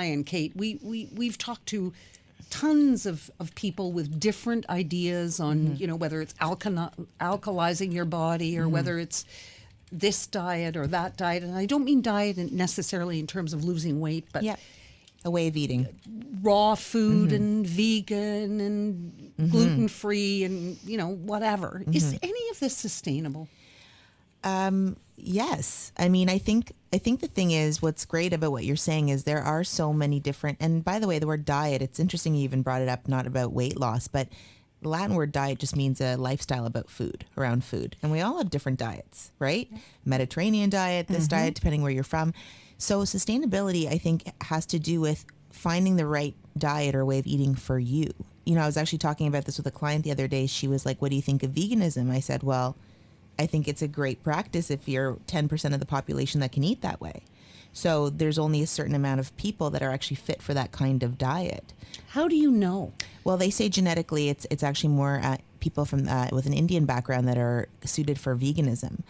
I and Kate, we've talked to tons of people with different ideas on, whether it's alkalizing your body or whether it's this diet or that diet. And I don't mean diet necessarily in terms of losing weight, but a way of eating. Raw food and vegan and gluten-free and, whatever. Is any of this sustainable? Yes. I mean, I think the thing is, what's great about what you're saying is there are so many different, and by the way, the word diet, it's interesting you even brought it up, not about weight loss, but the Latin word diet just means a lifestyle about food, around food. And we all have different diets, right? Mediterranean diet, this diet, depending where you're from. So sustainability, I think, has to do with finding the right diet or way of eating for you. I was actually talking about this with a client the other day. She was like, what do you think of veganism? I said, well, I think it's a great practice if you're 10% of the population that can eat that way. So there's only a certain amount of people that are actually fit for that kind of diet. How do you know? Well, they say genetically it's actually more people from with an Indian background that are suited for veganism.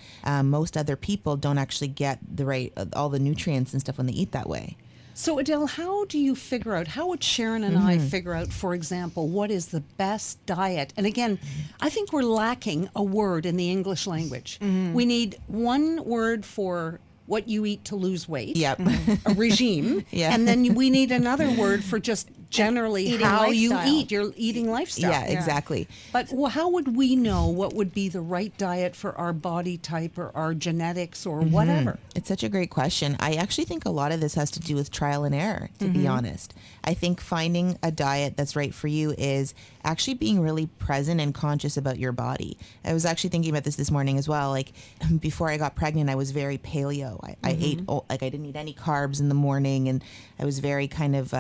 Most other people don't actually get the right all the nutrients and stuff when they eat that way. So Adele, how do you figure out, how would Sharon and I figure out, for example, what is the best diet? And again, I think we're lacking a word in the English language. We need one word for what you eat to lose weight, a regime, and then we need another word for just generally eating how lifestyle. you eat, your eating lifestyle. Yeah, exactly. But how would we know what would be the right diet for our body type or our genetics or whatever? It's such a great question. I actually think a lot of this has to do with trial and error, to be honest. I think finding a diet that's right for you is actually being really present and conscious about your body. I was actually thinking about this morning as well. Like before I got pregnant, I was very paleo. I ate, I didn't eat any carbs in the morning, and I was very kind of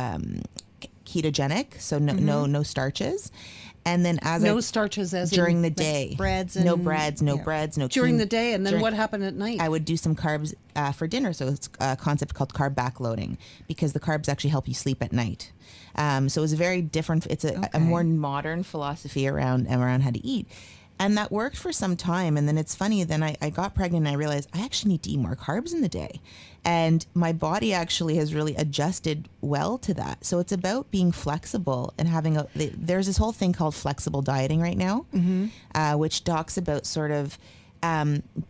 ketogenic, so no starches. And then starches as during the day, breads, no breads, no breads, no during the day, and then what happened at night? I would do some carbs for dinner, so it's a concept called carb backloading, because the carbs actually help you sleep at night. So it's a very different. It's a more modern philosophy around how to eat. And that worked for some time. And then it's funny, then I got pregnant and I realized I actually need to eat more carbs in the day. And my body actually has really adjusted well to that. So it's about being flexible and having there's this whole thing called flexible dieting right now, which talks about sort of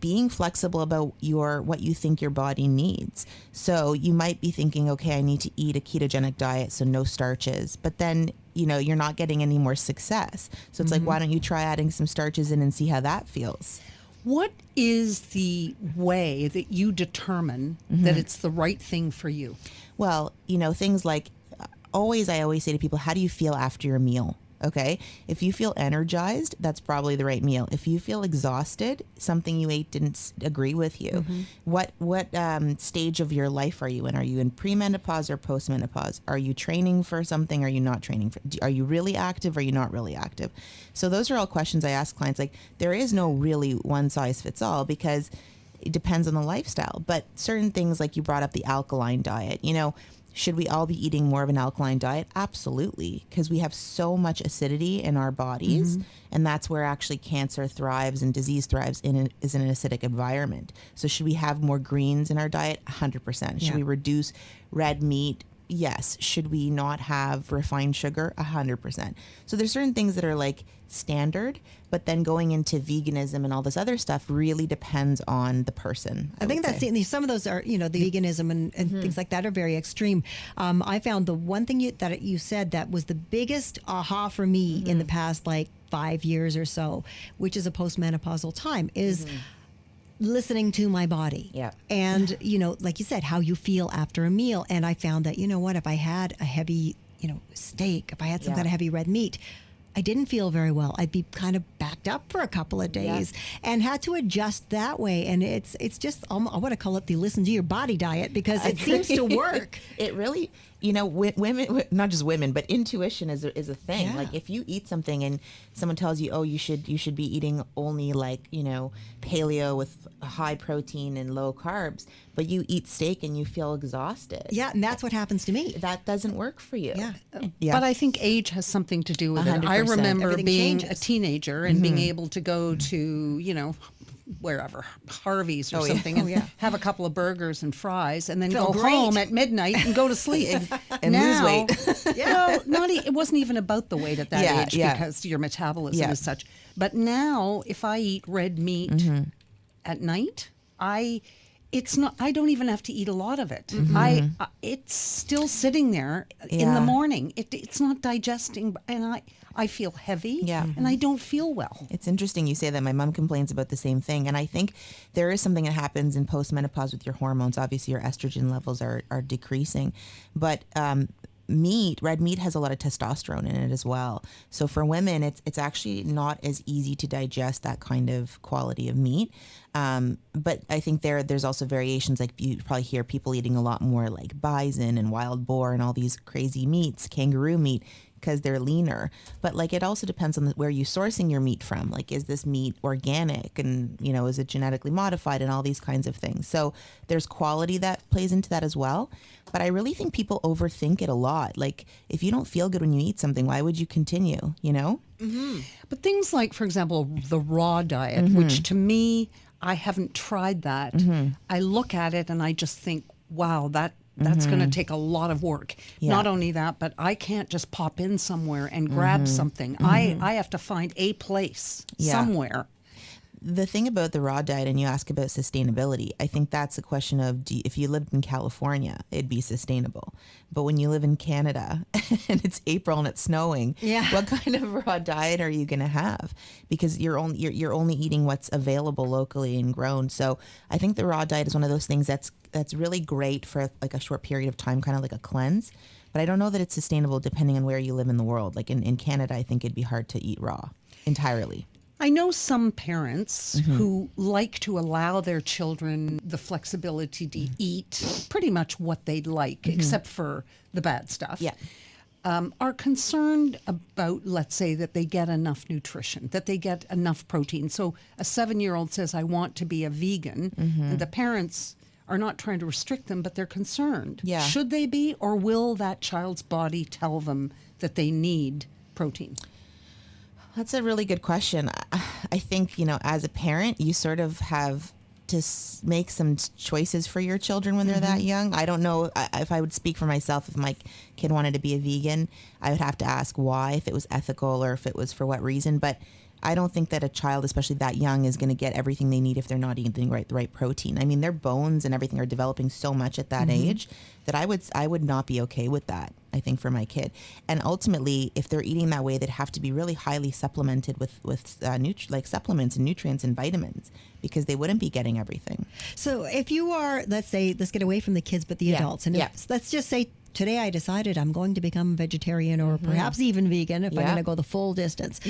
being flexible about what you think your body needs. So you might be thinking, okay, I need to eat a ketogenic diet, so no starches, but then you're not getting any more success. So it's like, why don't you try adding some starches in and see how that feels? What is the way that you determine that it's the right thing for you? Well, things like I always say to people, how do you feel after your meal? Okay. If you feel energized, that's probably the right meal. If you feel exhausted, something you ate didn't agree with you. What stage of your life are you in? Are you in premenopause or postmenopause? Are you training for something? Are you not training? Are you really active? Or are you not really active? So those are all questions I ask clients. Like, there is no really one size fits all, because it depends on the lifestyle. But certain things, like you brought up the alkaline diet, should we all be eating more of an alkaline diet? Absolutely, because we have so much acidity in our bodies, and that's where actually cancer thrives and disease thrives is in an acidic environment. So should we have more greens in our diet? 100%. Should we reduce red meat? Yes. Should we not have refined sugar? 100%. So there's certain things that are like standard, but then going into veganism and all this other stuff really depends on the person. I think some of those are, the veganism and things like that are very extreme. I found the one thing that you said that was the biggest aha for me in the past 5 years or so, which is a postmenopausal time, is listening to my body. Yeah. And, like you said, how you feel after a meal. And I found that, what, if I had a heavy, steak, if I had some kind of heavy red meat, I didn't feel very well. I'd be kind of backed up for a couple of days and had to adjust that way. And it's just, I want to call it the listen to your body diet, because it seems to work. It really, women, not just women, but intuition is a thing. Yeah. Like, if you eat something and someone tells you, oh, you should be eating only paleo with high protein and low carbs, but you eat steak and you feel exhausted. Yeah, and that's what happens to me. That doesn't work for you. Yeah. But I think age has something to do with 100%. It. I remember Everything being changes. a teenager and being able to go to, wherever, Harvey's or Oh, yeah. something, and Oh, yeah. have a couple of burgers and fries, and then Feel go great. home at midnight and go to sleep. And lose weight. Well, it wasn't even about the weight at that Yeah, age yeah. because your metabolism Yeah. is such. But now, if I eat red meat Mm-hmm. at night, I don't even have to eat a lot of it. It's still sitting there in Yeah. the morning. It's not digesting, and I feel heavy, Yeah. and I don't feel well. It's interesting you say that. My mom complains about the same thing. And I think there is something that happens in postmenopause with your hormones. Obviously, your estrogen levels are decreasing. But red meat has a lot of testosterone in it as well. So for women, it's actually not as easy to digest that kind of quality of meat. But I think there's also variations. Like you probably hear people eating a lot more like bison and wild boar and all these crazy meats, kangaroo meat, because they're leaner. But like it also depends on where you're sourcing your meat from. Like, is this meat organic, and is it genetically modified, and all these kinds of things. So there's quality that plays into that as well. But I really think people overthink it a lot. Like, if you don't feel good when you eat something, why would you continue? But things like, for example, the raw diet, which to me, I haven't tried that. I look at it and I just think, wow, that's going to take a lot of work. Yeah. Not only that, but I can't just pop in somewhere and grab something. I have to find a place somewhere. The thing about the raw diet, and you ask about sustainability, I think that's a question of if you lived in California, it'd be sustainable. But when you live in Canada and it's April and it's snowing, what kind of raw diet are you going to have? Because you're only eating what's available locally and grown. So I think the raw diet is one of those things that's really great for like a short period of time, kind of like a cleanse. But I don't know that it's sustainable depending on where you live in the world. Like in Canada, I think it'd be hard to eat raw entirely. I know some parents who like to allow their children the flexibility to eat pretty much what they'd like, except for the bad stuff. Yeah. Are concerned about, let's say, that they get enough nutrition, that they get enough protein. So a 7-year-old says, I want to be a vegan, and the parents are not trying to restrict them, but they're concerned. Yeah. Should they be, or will that child's body tell them that they need protein? That's a really good question. I think, as a parent, you sort of have to make some choices for your children when they're that young. I don't know if I would speak for myself. If my kid wanted to be a vegan, I would have to ask why, if it was ethical or if it was for what reason. But I don't think that a child, especially that young, is going to get everything they need if they're not eating the right protein. I mean, their bones and everything are developing so much at that age that I would not be okay with that, I think, for my kid. And ultimately, if they're eating that way, they'd have to be really highly supplemented with like supplements and nutrients and vitamins, because they wouldn't be getting everything. So if you are, let's get away from the kids, but the adults. And let's just say today I decided I'm going to become vegetarian or perhaps even vegan if I'm going to go the full distance.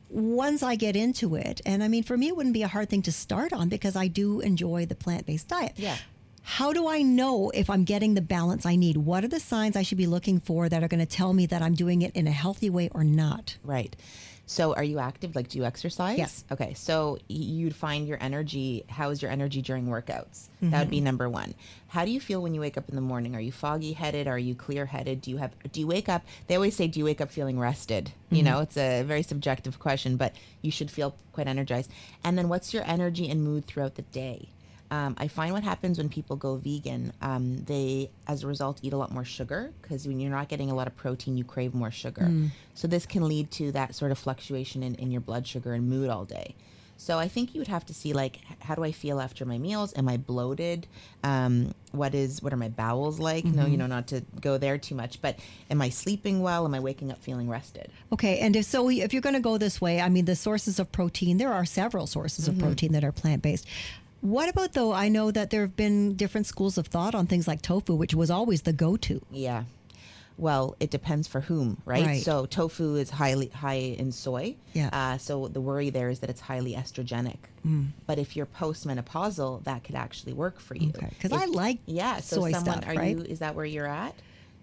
Once I get into it, and I mean, for me, it wouldn't be a hard thing to start on because I do enjoy the plant-based diet. Yeah. How do I know if I'm getting the balance I need? What are the signs I should be looking for that are going to tell me that I'm doing it in a healthy way or not? Right. So are you active? Like, do you exercise? Yes. Okay. So you'd find your energy. How is your energy during workouts? That would be number one. How do you feel when you wake up in the morning? Are you foggy headed? Are you clear headed? Do you wake up? They always say, do you wake up feeling rested? It's a very subjective question, but you should feel quite energized. And then what's your energy and mood throughout the day? I find what happens when people go vegan, they, as a result, eat a lot more sugar, because when you're not getting a lot of protein, you crave more sugar. So this can lead to that sort of fluctuation in your blood sugar and mood all day. So I think you would have to see, like, how do I feel after my meals? Am I bloated? What are my bowels like? No, not to go there too much, but am I sleeping well? Am I waking up feeling rested? Okay, and if you're going to go this way, I mean, the sources of protein, there are several sources of protein that are plant-based. What about, though, I know that there have been different schools of thought on things like tofu, which was always the go-to. Yeah. Well, it depends for whom, right? So tofu is high in soy. Yeah. So the worry there is that it's highly estrogenic. But if you're postmenopausal, that could actually work for you. Okay. Because I like soy stuff, right? Is that where you're at?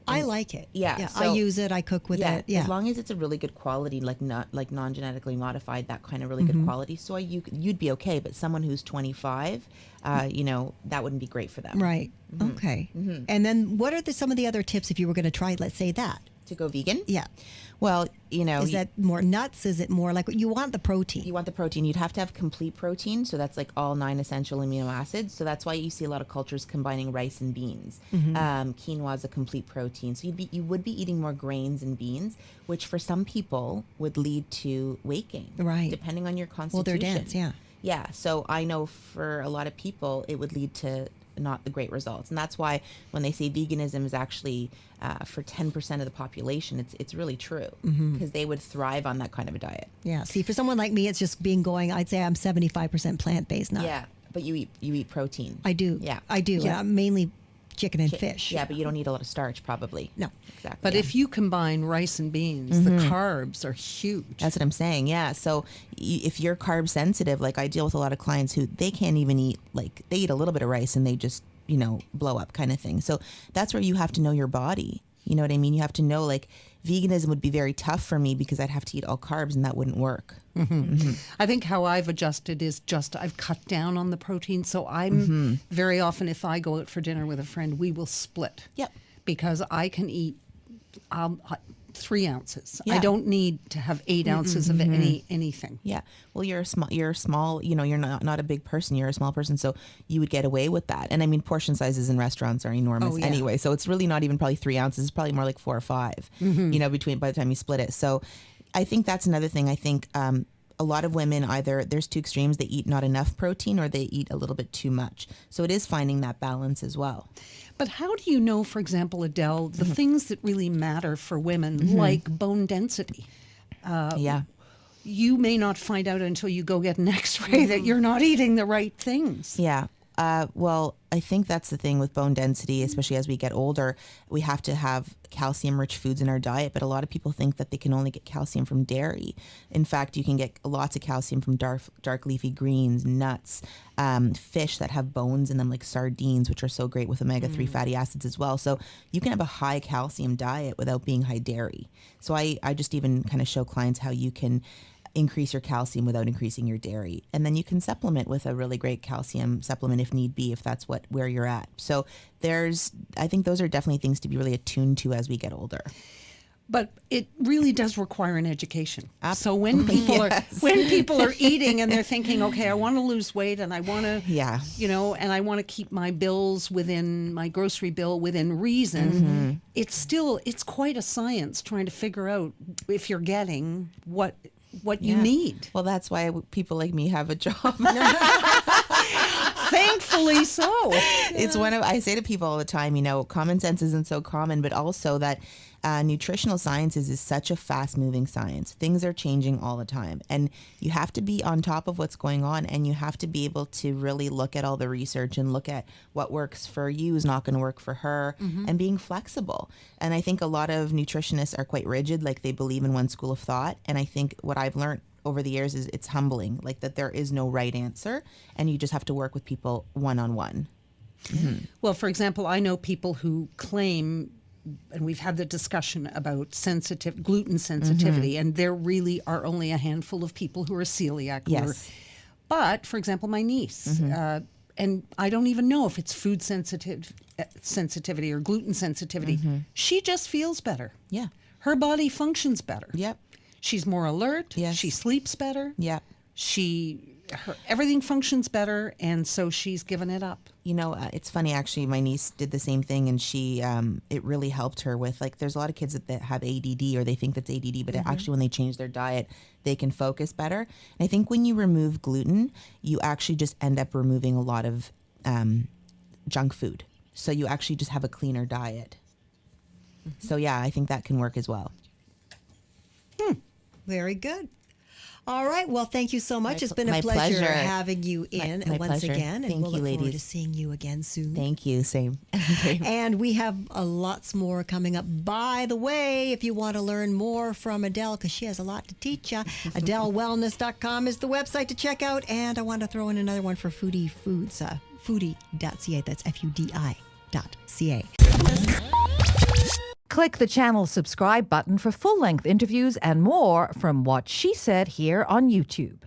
I like it. Yeah. So, I use it. I cook with it. Yeah. As long as it's a really good quality, like not like non-genetically modified, that kind of really good quality soy, you'd be okay. But someone who's 25, that wouldn't be great for them. Right. Okay. And then what are some of the other tips if you were going to try, let's say that? To go vegan? Yeah. Well, Is that more nuts? Is it more like you want the protein? You want the protein. You'd have to have complete protein. So that's like all 9 essential amino acids. So that's why you see a lot of cultures combining rice and beans. Quinoa is a complete protein. So you would be eating more grains and beans, which for some people would lead to weight gain. Right. Depending on your constitution. Well, they're dense, yeah. Yeah. So I know for a lot of people, it would lead to not the great results. And that's why when they say veganism is actually for 10% of the population, it's really true, because they would thrive on that kind of a diet. Yeah. See, for someone like me, it's just I'd say I'm 75% plant-based now. Yeah. But you eat protein. I do. Yeah. I do. Yeah. Mainly chicken and fish. Yeah, but you don't eat a lot of starch, probably. No. Exactly. But if you combine rice and beans, the carbs are huge. That's what I'm saying. Yeah. So if you're carb sensitive, like I deal with a lot of clients who they can't even eat, like they eat a little bit of rice and they just, blow up kind of thing. So that's where you have to know your body. You know what I mean? You have to know, like, veganism would be very tough for me because I'd have to eat all carbs and that wouldn't work. I think how I've adjusted is just I've cut down on the protein. So I'm very often, if I go out for dinner with a friend, we will split. Yep. Because I can eat 3 ounces. Yeah. I don't need to have 8 ounces of anything. Yeah. Well, you're small, you're not a big person. You're a small person. So you would get away with that. And I mean, portion sizes in restaurants are enormous anyway. So it's really not even probably 3 ounces. It's probably more like 4 or 5, by the time you split it. So I think that's another thing. I think, a lot of women, either there's 2 extremes, they eat not enough protein or they eat a little bit too much. So it is finding that balance as well. But how do you know, for example, Adele, the things that really matter for women, like bone density? Yeah. You may not find out until you go get an x-ray that you're not eating the right things. Yeah. Well, I think that's the thing with bone density, especially as we get older. We have to have calcium-rich foods in our diet, but a lot of people think that they can only get calcium from dairy. In fact, you can get lots of calcium from dark leafy greens, nuts, fish that have bones in them, like sardines, which are so great with omega-3 fatty acids as well. So you can have a high calcium diet without being high dairy. So I just even kind of show clients how you can increase your calcium without increasing your dairy. And then you can supplement with a really great calcium supplement if need be, if that's where you're at. So I think those are definitely things to be really attuned to as we get older. But it really does require an education. So when people are eating and they're thinking, okay, I want to lose weight and I want to, and I want to keep my bills within my grocery bill within reason, it's quite a science trying to figure out if you're getting what you need. Well, that's why people like me have a job. Thankfully so. It's I say to people all the time, common sense isn't so common, but also that nutritional sciences is such a fast-moving science. Things are changing all the time, and you have to be on top of what's going on, and you have to be able to really look at all the research and look at what works for you is not going to work for her, and being flexible. And I think a lot of nutritionists are quite rigid, like they believe in one school of thought, and I think what I've learned over the years is it's humbling, like that there is no right answer, and you just have to work with people one-on-one. Well, for example, I know people who claim, and we've had the discussion about gluten sensitivity, and there really are only a handful of people who are celiac. Yes. But, for example, my niece, and I don't even know if it's food sensitivity or gluten sensitivity. She just feels better. Yeah. Her body functions better. Yep. She's more alert. Yes. She sleeps better. Yeah. Everything functions better, and so she's given it up. It's funny, actually, my niece did the same thing, and she, it really helped her with, like, there's a lot of kids that have ADD, or they think that's ADD, but actually when they change their diet, they can focus better. And I think when you remove gluten, you actually just end up removing a lot of junk food. So you actually just have a cleaner diet. So yeah, I think that can work as well. Very good. All right. Well, thank you so much. It's been a my pleasure pleasure. having you in My once pleasure. again. And Thank we'll you, look forward ladies. to seeing you again soon. Thank you. Same. And we have lots more coming up. By the way, if you want to learn more from Adele, because she has a lot to teach you, AdeleWellness.com is the website to check out. And I want to throw in another one for Foodie Foods, foodie.ca. That's FUDI.ca. Click the channel subscribe button for full-length interviews and more from What She Said here on YouTube.